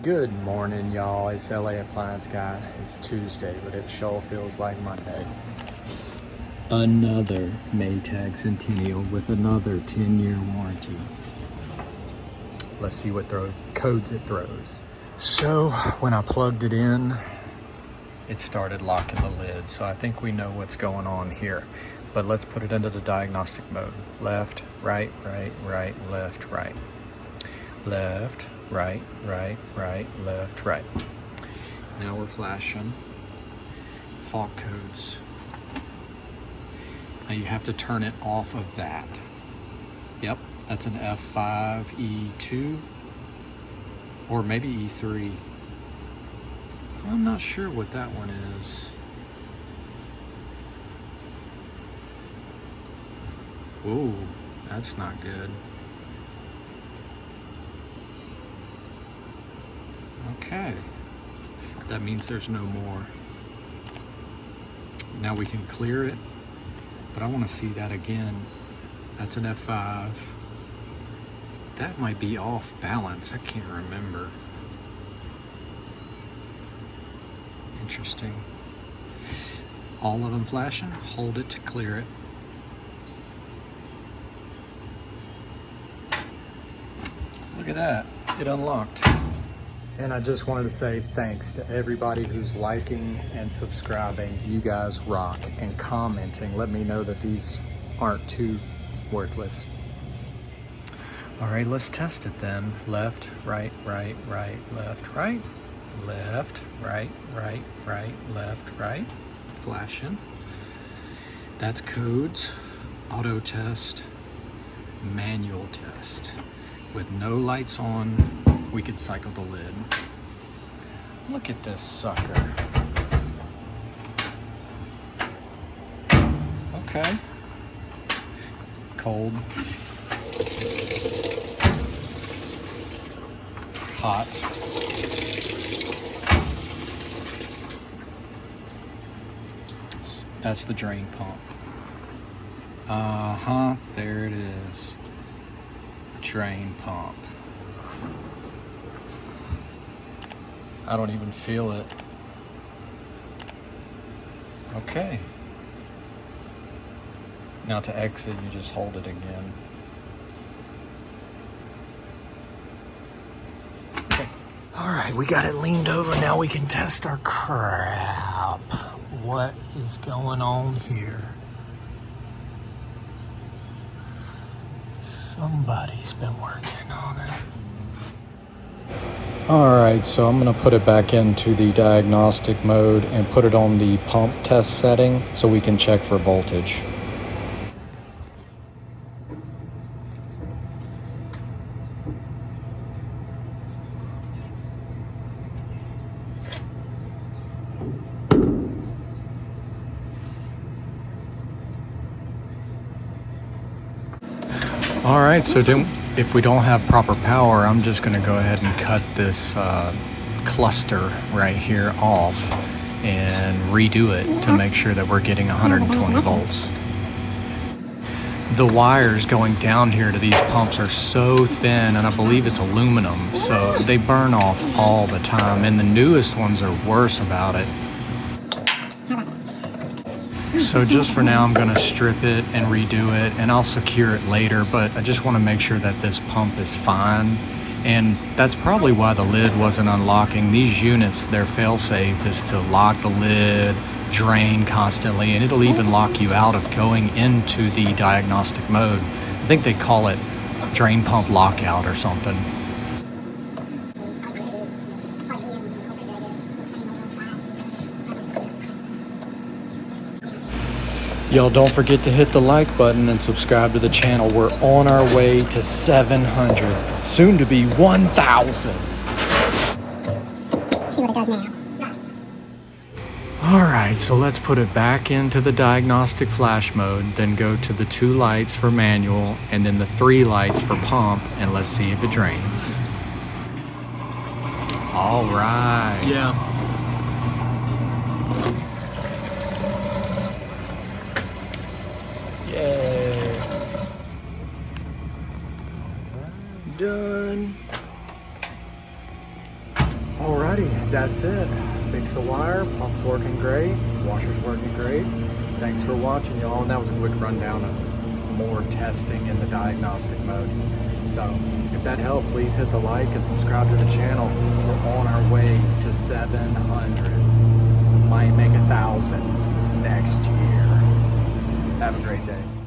Good morning, y'all. It's LA Appliance Guy. It's Tuesday, but it sure feels like Monday. Another Maytag Centennial with another 10-year warranty. Let's see what codes it throws. So when I plugged it in, it started locking the lid. So I think we know what's going on here. But let's put it into the diagnostic mode. Left, right, right, right, left, right. Left, right, right, right, left, right. Now we're flashing fault codes. Now you have to turn it off of that. Yep, that's an F9E1 or maybe E3. I'm not sure what that one is. Ooh, that's not good. Okay, that means there's no more. Now we can clear it, but I want to see that again. That's an F5. That might be off balance. I can't remember. Interesting. All of them flashing. Hold it to clear it. Look at that. It unlocked. And I just wanted to say thanks to everybody who's liking and subscribing. You guys rock, and commenting. Let me know that these aren't too worthless. All right, let's test it then. Left, right, right, right, left, right. Left, right, right, right, left, right. Flashing. That's codes. Auto test. Manual test. With no lights on, we could cycle the lid. Look at this sucker. Okay. Cold. Hot. That's the drain pump. There it is. Drain pump. I don't even feel it. Okay. Now to exit, you just hold it again. Okay. All right, we got it leaned over. Now we can test our crap. What is going on here? Somebody's been working on it. Alright, so I'm going to put it back into the diagnostic mode and put it on the pump test setting so we can check for voltage. Alright, so if we don't have proper power, I'm just going to go ahead and cut this cluster right here off and redo it to make sure that we're getting 120 volts. The wires going down here to these pumps are so thin, and I believe it's aluminum, so they burn off all the time, and the newest ones are worse about it. So just for now, I'm going to strip it and redo it, and I'll secure it later, but I just want to make sure that this pump is fine. And that's probably why the lid wasn't unlocking. These units, their fail-safe is to lock the lid, drain constantly, and it'll even lock you out of going into the diagnostic mode. I think they call it drain pump lockout or something. Y'all don't forget to hit the like button and subscribe to the channel. We're on our way to 700, soon to be 1,000. See what it does now. All right, so let's put it back into the diagnostic flash mode, then go to the 2 lights for manual and then the 3 lights for pump, and let's see if it drains. All right. Yeah. Done. Alrighty, that's it. Fix the wire, pump's working great, washer's working great. Thanks for watching, y'all. And that was a quick rundown of more testing in the diagnostic mode. So if that helped, please hit the like and subscribe to the channel. We're on our way to 700. Might make 1,000 next year. Have a great day.